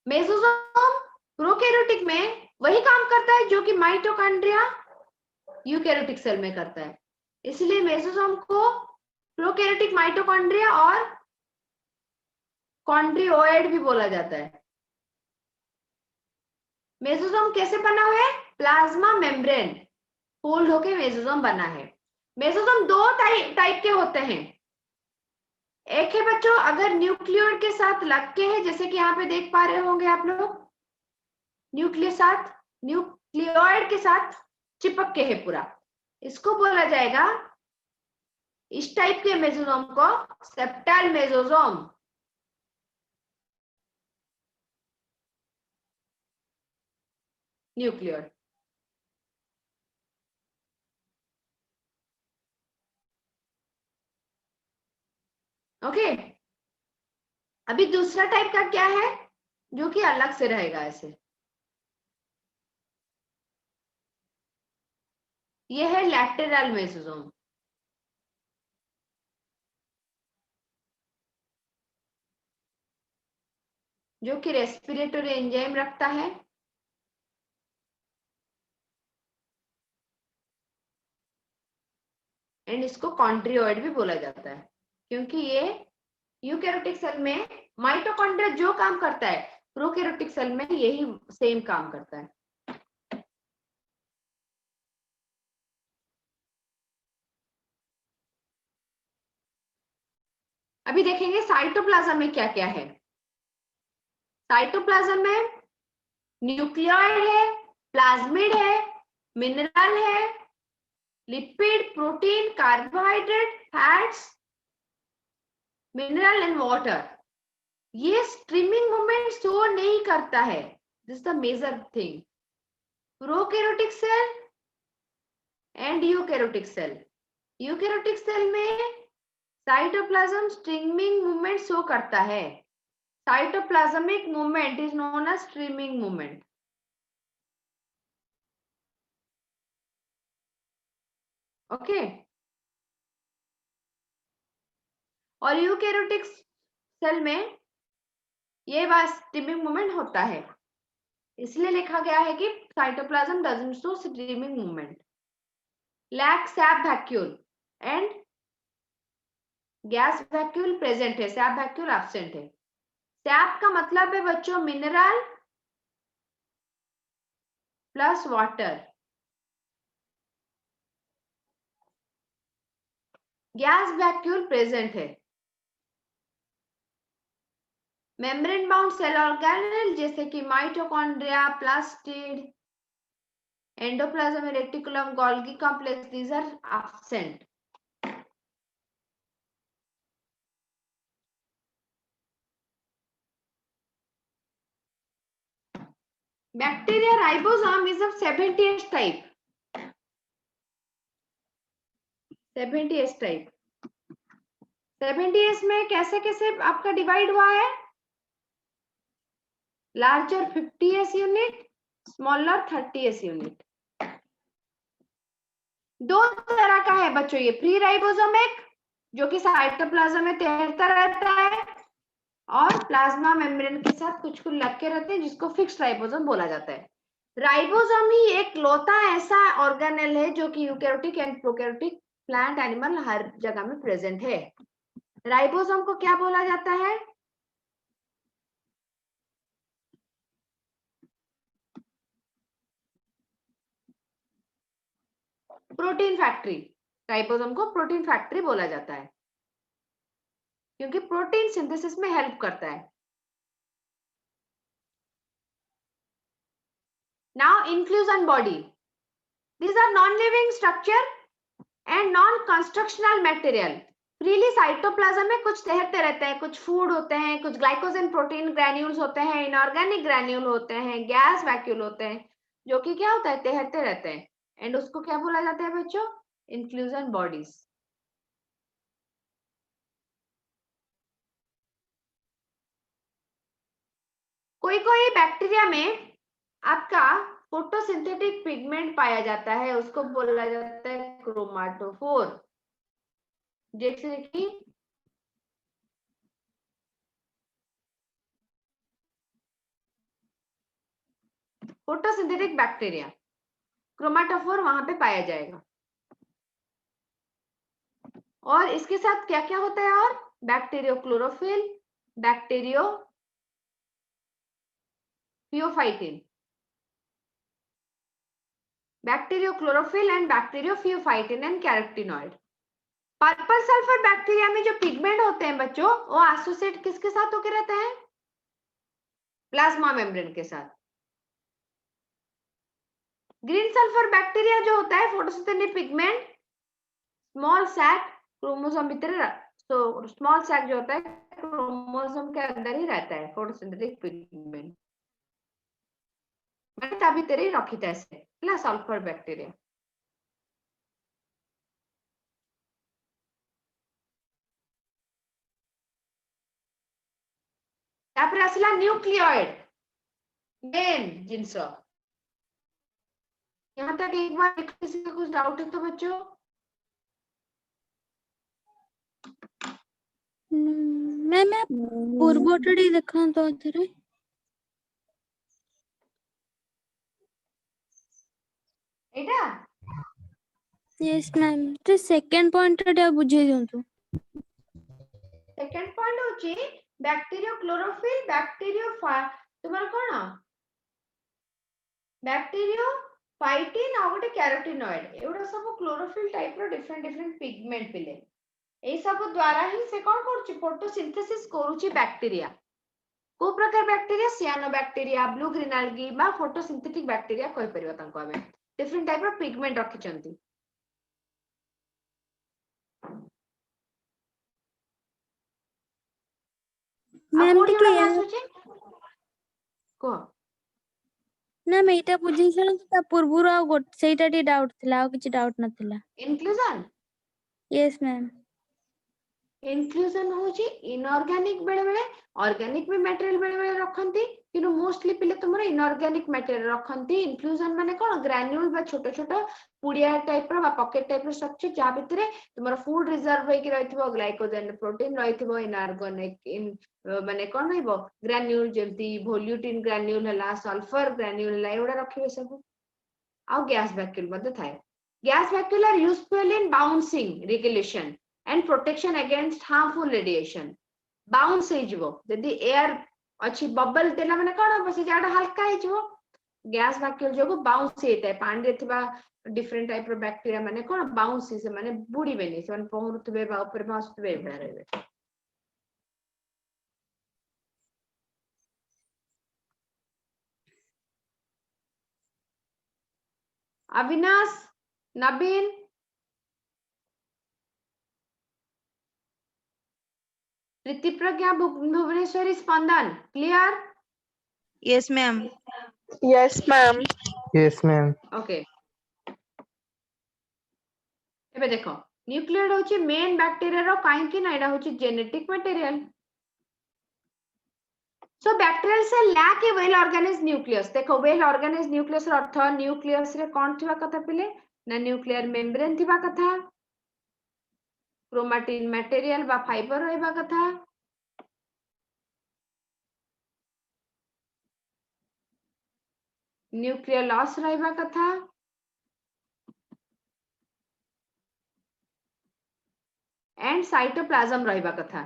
मेसोसोम प्रोकैरियोटिक में वही काम करता है जो कि माइटोकॉन्ड्रिया यूकैरियोटिक सेल में करता है, इसलिए मेसोसोम को प्रोकैरियोटिक माइटोकॉन्ड्रिया और कॉन्ड्रियोइड भी बोला जाता है। मेसोसोम कैसे बना हुआ है? प्लाज्मा मेम्ब्रेन फोल्ड होके मेसोसोम बना है। मेसोसोम 2 टाइप के होते हैं। एक है बच्चों अगर न्यूक्लियोइड के साथ लग के है, जैसे कि यहाँ पे देख पा रहे होंगे आप लोग, न्यूक्लियोइड के साथ चिपक के है पूरा, इसको बोला जाएगा, इस टाइप के मेसोसोम को सेप्टाइल मेसोसोम। न्यूक्लियर। ओके, अभी दूसरा टाइप का क्या है जो कि अलग से रहेगा ऐसे, ये है लैटेरल मेसोसोम। जो कि रेस्पिरेटरी एंजाइम रखता है, एंड इसको कॉन्ट्रियोइड भी बोला जाता है, क्योंकि ये यूकैरियोटिक सेल में माइटोकॉन्ड्रिया जो काम करता है प्रोकैरियोटिक सेल में यही सेम काम करता है। अभी देखेंगे साइटोप्लाज्म में क्या क्या है। साइटोप्लाज्म में न्यूक्लियोइड है, प्लाज्मिड है, मिनरल है, lipid, protein, carbohydrate, fats, mineral and water. ये स्ट्रीमिंग मूवमेंट शो नहीं करता है, this the major thing. Prokaryotic cell and eukaryotic cell, eukaryotic cell में साइटोप्लाज्म स्ट्रीमिंग मूवमेंट शो करता है। Cytoplasmic movement is known as streaming movement. Okay, और eukaryotic cell में ये बात स्ट्रीमिंग मूवमेंट होता है, इसलिए लिखा गया है कि cytoplasm doesn't show streaming movement. Lack sap vacuole and gas vacuole present है, सैप वैक्यूल एब्सेंट है। सैप का मतलब है बच्चों mineral plus water, gas vacuole present है। मेम्ब्रेन बाउंड सेल ऑर्गेनेल जैसे कि mitochondria, plastid, endoplasm, reticulum, Golgi complex, these are absent. Bacteria ribosome is of 70s type, 70s type. 70s में कैसे कैसे आपका डिवाइड हुआ है, larger 50s unit, smaller 30s unit. दो तरह का है बच्चों ये, प्री राइबोसोमिक जो कि साइटोप्लाज्म में तैरता रहता है, और प्लाज्मा मेम्ब्रेन के साथ कुछ कुछ लग के रहते हैं जिसको फिक्स्ड राइबोसोम बोला जाता है। राइबोसोम ही एक लौता ऐसा ऑर्गेनेल है जो कि eukaryotic and prokaryotic plant animal हर जगह में प्रेजेंट है। राइबोसोम को क्या बोला जाता है, प्रोटीन फैक्ट्री। राइबोसोम को प्रोटीन फैक्ट्री बोला जाता है क्योंकि प्रोटीन सिंथेसिस में हेल्प करता है। Now inclusion body, these are non-living structure and non-constructional material। Freely cytoplasm में कुछ तैरते रहते हैं, कुछ फूड होते हैं, कुछ ग्लाइकोजन प्रोटीन ग्रैन्यूल्स होते हैं, इनऑर्गेनिक ग्रैन्यूल होते हैं, गैस वैक्यूल होते हैं, जो कि क्या होता है तैरते रहते हैं, एंड उसको क्या बोला जाता है बच्चों, इंक्लूजन बॉडीज। कोई कोई बैक्टीरिया में आपका फोटोसिंथेटिक पिगमेंट पाया जाता है, उसको बोला जाता है क्रोमाटोफोर, जैसे कि फोटोसिंथेटिक बैक्टीरिया, क्रोमाटोफोर वहां पे पाया जाएगा। और इसके साथ क्या क्या होता है, और bacterio chlorophyll, bacterio pheophytin, bacterio chlorophyll and bacterio pheophytin and carotenoid. Purple sulphur bacteria में जो पिगमेंट होते हैं बच्चों, वो एसोसिएट किसके साथ होकर रहते हैं, प्लाज्मा मेम्ब्रेन के साथ। ग्रीन सल्फर बैक्टीरिया जो होता है photosynthetic pigment small sac chromosome भीतर, तो स्मॉल सैक जो होता है क्रोमोसोम के अंदर ही रहता है फोटोसिंथेटिक पिगमेंट, मैंने ता भीतर ही रखी था ऐसे ना सल्फर बैक्टीरिया। तापर आसला न्यूक्लियोइड मेन जिंस। यहाँ तक एक बार किसी का कुछ डाउट है तो बच्चों? मैम मैं पूर्वटा टी देखा तो अथरे एटा यस मैम तो सेकंड पॉइंट टा बुझे दियंतु। सेकंड पॉइंट होची बैक्टीरियो क्लोरोफिल बैक्टीरियो तुम्हारा कोन बैक्टीरियो फाइटिन आ गोटे कैरोटिनॉइड एवडा सब क्लोरोफिल टाइप रो डिफरेंट डिफरेंट पिगमेंट पिले ए सब द्वारा ही से कोन करछि फोटोसिंथेसिस करूछि बैक्टीरिया। को प्रकार बैक्टीरिया सियानोबैक्टीरिया ब्लू ग्रीन एल्गी बा फोटोसिंथेटिक बैक्टीरिया कहि परिबा तांको हमें डिफरेंट टाइप रो पिगमेंट रखि चंती। आ मैम कोडी टिके उडा आसुछि को ना मैं एटा बुझी छन ता पूर्वरो आ गोट सेटा टी डाउट थिला आ किछि डाउट नथिला। इंक्लूजन यस मैम इंक्लूजन होची इनऑर्गेनिक बेले बेले ऑर्गेनिक भी मटेरियल बेले बेले रखंती किनु मोस्टली पिले तुमरा इनऑर्गेनिक मटेरियल रखंती। इंक्लूजन माने कोन ग्रैन्युल बा छोटो छोटो पुडिया टाइप रो बा पॉकेट टाइप रो स्ट्रक्चर जा भितरे तुमरा फूड रिजर्व होई कि रहितबो ग्लाइकोजन प्रोटीन रहितबो इनऑर्गेनिक इन माने कोन रहइबो ग्रैन्युल जेंती वोल्यूटिन ग्रैन्युल हला सल्फर ग्रैन्युल हला एवडा रखिबे सब। आ गैस वैक्यूल मध्ये थाए gas vacuole are useful in bouncing regulation and protection against harmful radiation bounce हे जिवो यदि एयर अछि बबल देला माने कोन बसे जाडा हल्का हे जिवो गैस वैक्यूल जोगो बाउंस हेते पानी रे थिबा डिफरेंट टाइप रो बैक्टीरिया माने कोन बाउंस से माने बुडी बेनी से माने पहुरुतबे बा ऊपर भासुतबे एभरा रहबे। Avinash Naveen Preeti Pragya Bhuvaneshwari Spandan clear? Yes, ma'am. Yes, ma'am. Yes, ma'am. Okay एबे देखो न्यूक्लियोइड होची मेन बैक्टीरिया रो काहे कि ना एडा होची जेनेटिक मटेरियल। सो बैक्टीरियल सेल लैक ए वेल ऑर्गेनाइज्ड न्यूक्लियस। देखो वेल ऑर्गेनाइज्ड न्यूक्लियस रो अर्थ न्यूक्लियस रे कोन थिबा कथा पिले ना न्यूक्लियर मेम्ब्रेन थिबा कथा क्रोमैटिन मटेरियल बा फाइबर रहबा कथा न्यूक्लियर लॉस रहबा कथा एंड साइटोप्लाज्म रहबा कथा।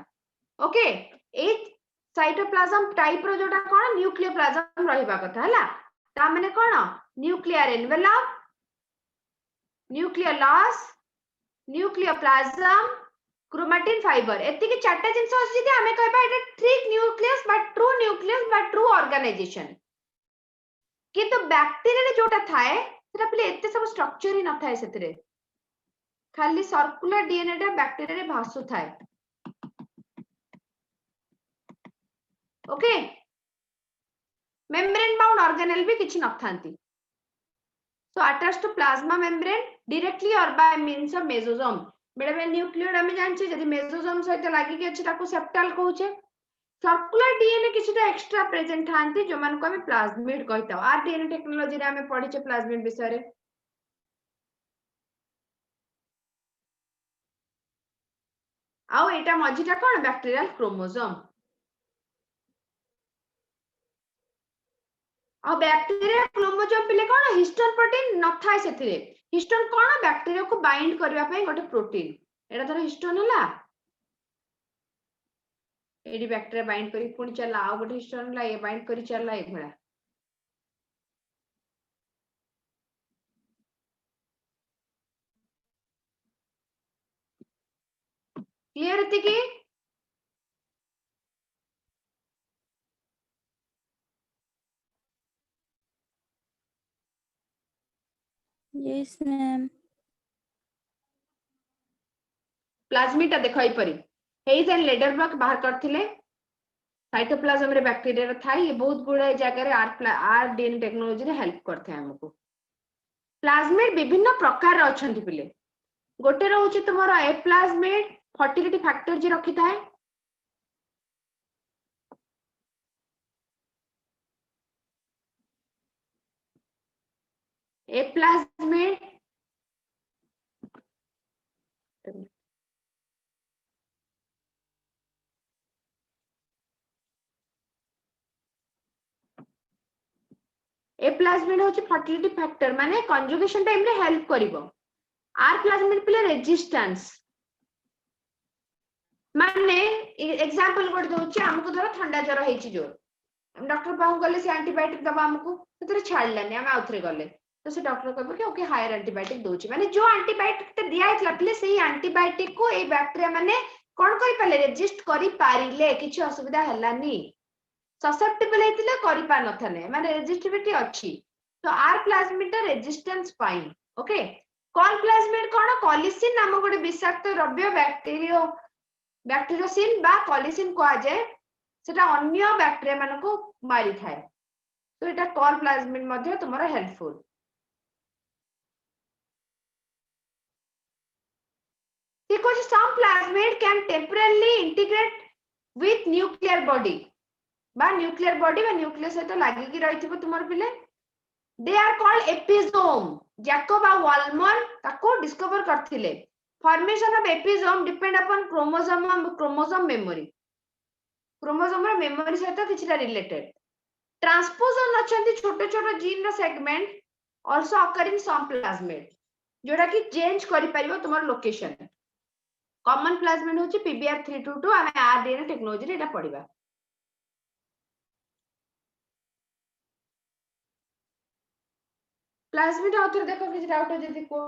ओके ए साइटोप्लाज्म टाइप रो जोटा कोन न्यूक्लियोप्लाज्म रहबा कथा हला ता माने कोन nuclear envelope nuclear loss nucleoplasm chromatin fibre एति के चारटा जिंस अछि जे हमें कहबा एटा ट्रिक न्यूक्लियस बा ट्रू ऑर्गेनाइजेशन किंतु बैक्टीरिया रे जोटा थाए सेटा पले एते सब स्ट्रक्चर ही न थाए सेतरे खाली सर्कुलर डीएनए टा बैक्टीरिया रे भासु थाए। ओके मेम्ब्रेन बाउंड ऑर्गेनेल भी किछि न थांती so attached to plasma membrane directly और बाय मींस ऑफ मेसोसोम बेले बेले न्यूक्लियोइड हम जानछे जदि मेसोसोम सहित लागि के अछि ताको सेप्टल कहूचे। सर्कुलर डीएनए किछटा एक्स्ट्रा प्रेजेंट थांती जो मान को हम प्लाज्मिड कहता आर डीएनए टेक्नोलॉजी रे हम पढिचे प्लाज्मिड विषय रे। आउ एटा मझिटा कोन बैक्टीरियल क्रोमोसोम आ बैक्टीरिया क्रोमोसोम पिले कोन हिस्टोन प्रोटीन न थाए सेथिरे हिस्टोन कोन बैक्टीरिया को बाइंड करबा पई गोटे प्रोटीन एटा धर हिस्टोन हला एडी बैक्टीरिया बाइंड करी पुणी चला आ गोटे हिस्टोन ला ए बाइंड करी चला ए भला क्लियर हती की? Yes, ma'am. प्लाज्मिटा देखो ई परी हेज एंड लेडरबर्ग बाहर करथिले साइटोप्लाज्म रे बैक्टीरिया थाई ये बहुत गुड़े जगह रे आर डीएनए टेक्नोलॉजी रे हेल्प करथे हमको प्लाज्मिड विभिन्न प्रकार रे अछंती पिले गोटे रहउची तुमरो ए प्लाज्मिड फर्टिलिटी फैक्टर जे रखी थाए ए प्लाज्मिड ए प्लाज्मिड होची फर्टिलिटी फैक्टर माने कंजुगेशन टाइम रे हेल्प करिवो आर प्लाज्मिड पिले रेजिस्टेंस माने एग्जांपल गोट दोची हमको धरो ठंडा ज्वर हेची जो हम डॉक्टर पाहु गले से एंटीबायोटिक दबा हमको तोरे छाड़लानी हम आउथरे गले तो से डॉक्टर कहबो कि ओके हायर एंटीबायोटिक दोची माने जो एंटीबायोटिक ते दिया इतला पिले सेही एंटीबायोटिक को ए बैक्टीरिया माने कोन करि पाले रेजिस्ट करि पारिले किछि असुविधा हलानी ससेप्टेबल हेतिले करि पा नथने माने रेजिस्टिविटी अछि तो आर प्लाज्मिड रेजिस्टेंस पाई ओके कॉल प्लाज्मिड कोन कॉलिसिन नाम गोटे विषाक्त द्रव्य बैक्टीरियोसिन बा कॉलिसिन को जाए सेटा अन्य बैक्टीरिया माने को मारी थाए तो एटा कॉल प्लाज्मिड मध्ये तुम्हारा helpful because some plasmid can temporarily integrate with nuclear body बा nuclear body बा nucleus सहित लागि कि रहिथिबो तुमर पिले they are called episome Jacob आ वाल्मर ताको डिस्कवर करथिले formation of episome depend upon chromosome memory chromosome memory सहित किछटा रिलेटेड ट्रांसपोजन अछंती छोटे छोटे जीन रो segment also occur in some plasmid जोडा कि चेंज करि परिबो तुमर लोकेशन कॉमन प्लाज्मिड होची PBr322 हमें आरडीएनए टेक्नोलॉजी रे एटा पढिबा प्लाज्मिड author देखो किछ डाउट हो जदी को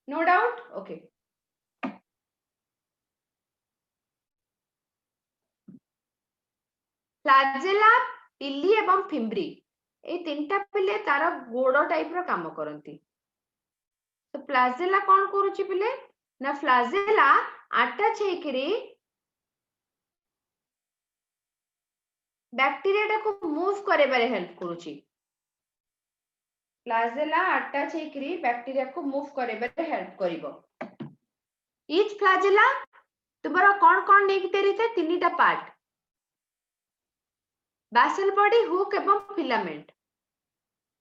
नो डाउट ओके फ्लैजेला पिली एवं फिम्ब्री ए तीनटा पिले तार गोड़ टाइप रो काम करंती तो फ्लैजेला कोन करूची पिले ना फ्लैजेला अटैच हेकरी बैक्टीरिया को मूव करे बारे हेल्प करूची फ्लैजेला अटैच हेकरी बैक्टीरिया को मूव करे बारे हेल्प करिवो ईच फ्लैजेला तुम्हारा कोन नेकी तेरी थे तीनटा पार्ट basal body hook एवं फिलामेंट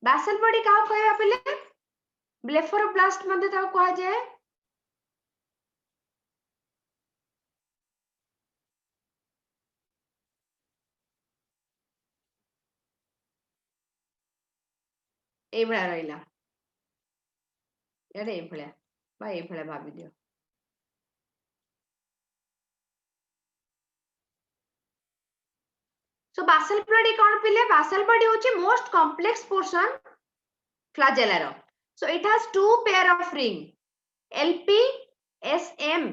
basal body का कहया पले ब्लेफोरोब्लास्ट मध्ये ता कहा जाय ए बळा रहिला एडे ए भळ्या बा ए भळ्या भाबी दियो So basal body कौन पिले basal body होची most complex portion flagella row. So it has two pair of ring LP SM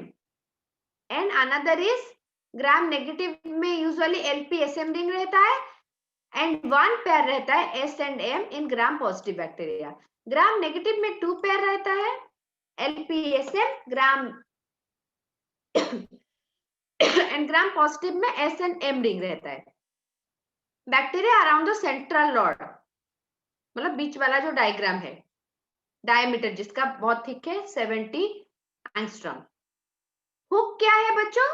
and another is gram negative में usually LP SM ring रहता है and one pair रहता है S and M in gram positive bacteria. gram negative में two pair रहता है LP SM gram and gram positive में S and M ring रहता है. Bacteria around the central rod मतलब बीच वाला जो डायग्राम है डायमीटर जिसका बहुत थिक है 70 एंगस्ट्रॉम हुक क्या है बच्चों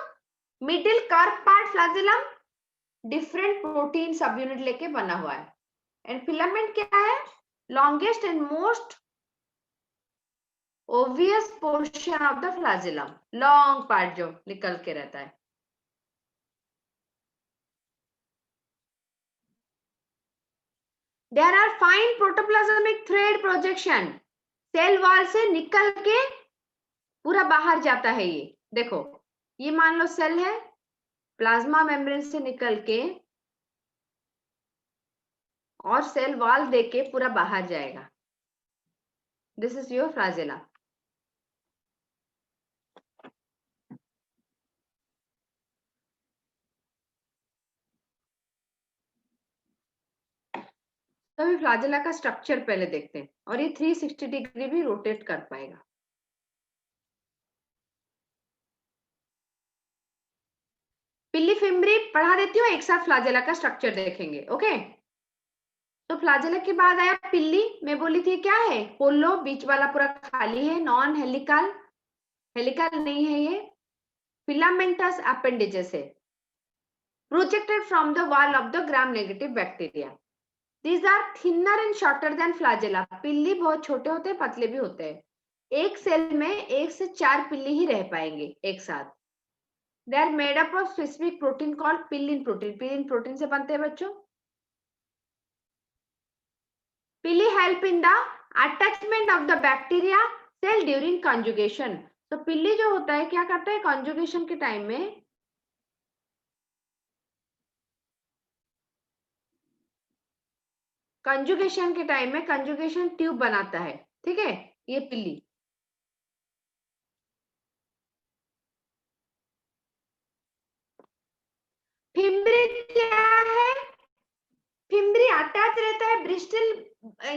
middle curve part flagellum different protein सब यूनिट लेके बना हुआ है एंड फिलामेंट क्या है longest and most obvious portion of the flagellum long part जो निकल के रहता है There are fine protoplasmic thread projection. Cell wall से निकल के पूरा बाहर जाता है ये देखो ये मान लो सेल है प्लाज्मा मेम्ब्रेन से निकल के और सेल वॉल देके पूरा बाहर जाएगा दिस इज योर फ्लैजेला तो अभी फ्लैजेला का स्ट्रक्चर पहले देखते हैं, और ये 360 डिग्री भी रोटेट कर पाएगा। पिल्ली फिम्बरी पढ़ा देती हूँ, एक साथ फ्लैजेला का स्ट्रक्चर देखेंगे। ओके, तो फ्लैजेला के बाद आया पिल्ली। मैं बोली थी क्या है, पोलो, बीच वाला पूरा खाली है, नॉन हेलिकल, हेलिकल नहीं है ये, फिलामेंटस अपेंडेजेस है, projected from the wall of the gram negative bacteria. These are thinner and shorter than flagella. पिल्ली बहुत छोटे होते हैं, पतले भी होते हैं। एक सेल में 1 से 4 पिल्ली ही रह पाएंगे एक साथ। They are made up of specific protein called pillin protein. Pillin protein से बनते हैं बच्चों। Pilli help in the attachment of the bacteria cell during conjugation. तो पिल्ली जो होता है क्या करता है, conjugation के टाइम में कंजुगेशन के टाइम में कंजुगेशन ट्यूब बनाता है। ठीक है, ये पिल्ली। फिम्बरी क्या है, फिम्बरी अटैच रहता है ब्रिस्टल,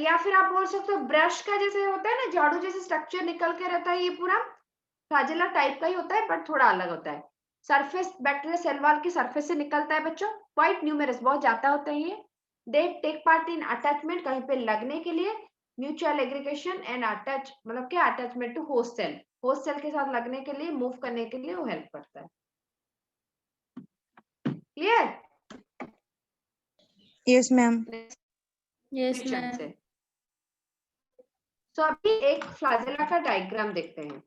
या फिर आप बोल सकते हो ब्रश का जैसे होता है ना, झाड़ू जैसे स्ट्रक्चर निकल के रहता है। ये पूरा फ्लैजेला टाइप का ही होता है, बट थोड़ा अलग होता है। सरफेस बैक्टीरिया सेल वॉल की सरफेस से निकलता है बच्चों, क्वाइट न्यूमेरस, बहुत जाता होता है ये। They take part in attachment, कहीं पे लगने के लिए, म्यूचुअल एग्रीगेशन एंड अटैच, मतलब क्या, attachment to host cell, host cell के साथ लगने के लिए, मूव करने के लिए वो हेल्प करता है। Clear? Yes, ma'am. Yes ma'am. तो अभी एक फ्लैजेला का डायग्राम देखते हैं।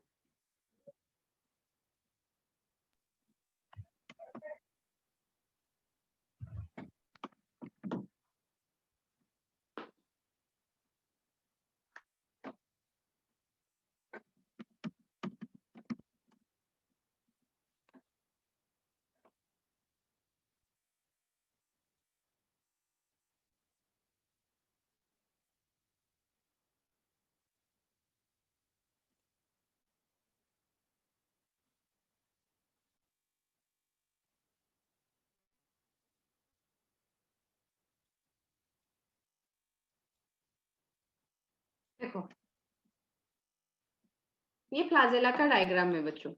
देखो, ये फ्लैजेला का डायग्राम है बच्चों।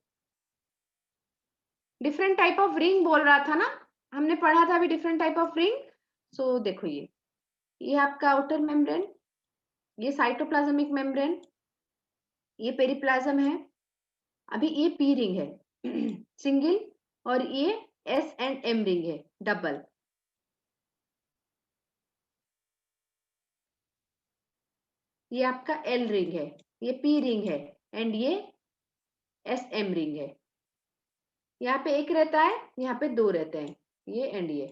डिफरेंट टाइप ऑफ रिंग बोल रहा था ना, हमने पढ़ा था अभी डिफरेंट टाइप ऑफ रिंग। सो देखो, ये आपका आउटर मेम्ब्रेन, ये साइटोप्लाज्मिक मेम्ब्रेन, ये पेरिप्लाज्म है। अभी ये पी रिंग है सिंगल, और ये एस एंड एम रिंग है डबल। ये आपका एल रिंग है, ये पी रिंग है, एंड ये एस एम रिंग है। यहाँ पे एक रहता है, यहाँ पे दो रहते हैं, ये एंड ये।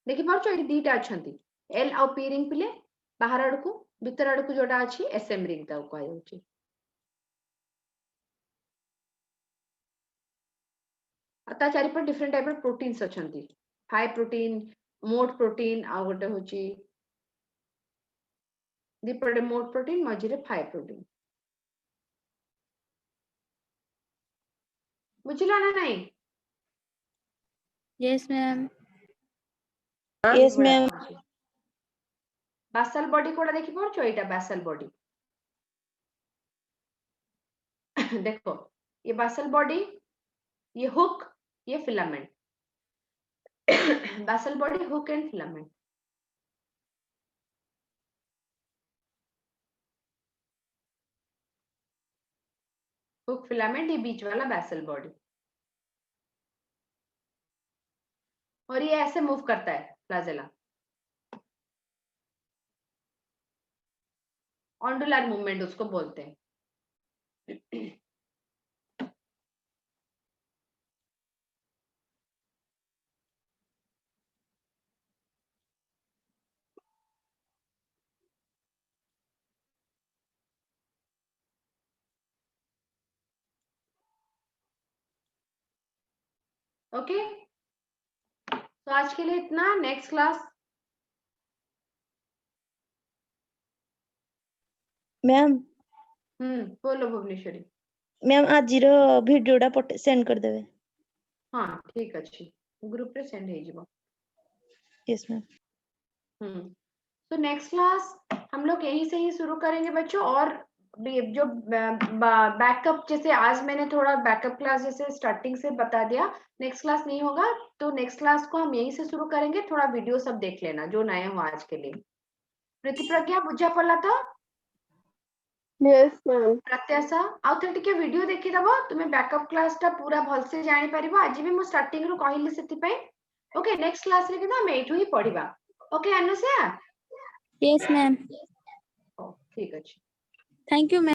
देखिए दीटा अच्छी एल और पी रिंग पिले बाहर आड़कू, भीतर आड़कू जोटा अच्छी एस एम रिंग ताऊ कहुची। ता चारिपट डिफरेंट टाइप ऑफ प्रोटीन्स अच्छी, हाई प्रोटीन, मोट प्रोटीन, आ गोटे होची दीपटे मोट प्रोटीन, मझिरे फाइ प्रोटीन। बुझिला ना नहीं? Yes ma'am. Yes, ma'am. Basal body कोडा देखि पड़छो, एटा बासल बॉडी। देखो, ये बासल बॉडी, ये हुक, ये filament. Basal body, hook and filament. Hook, filament, ये बीच वाला बासल बॉडी। और ये ऐसे मूव करता है फ्लैजेला, ऑन्डुलर मूवमेंट उसको बोलते हैं। ओके, तो आज के लिए इतना। नेक्स्ट क्लास Ma'am, बोलो भुवनेश्वरी। ma'am आजिरो भिडियोटा सेंड कर देबे। हाँ ठीक अच्छी, ग्रुप रे सेंड हे जिवो। Yes, ma'am. तो नेक्स्ट क्लास हम लोग यहीं से ही शुरू करेंगे बच्चों। और जो बैकअप, जैसे आज मैंने थोड़ा बैकअप क्लास जैसे स्टार्टिंग से बता दिया, नेक्स्ट क्लास नहीं होगा तो नेक्स्ट क्लास को हम यहीं से शुरू करेंगे। थोड़ा वीडियो सब देख लेना जो नए हो आज के लिए। प्रीति प्रज्ञा बुझा पड़ा तो Yes, ma'am. प्रत्याशा आउ थे टिके वीडियो देखि दबो, तुमे बैकअप क्लास टा पूरा भल से जानि परिबो। आज भी मो स्टार्टिंग रो कहिली सेति पई। ओके, नेक्स्ट क्लास रे किना हम एठू ही पढिबा। ओके अनुसया? यस मैम, ठीक अछि। Thank you ma'am.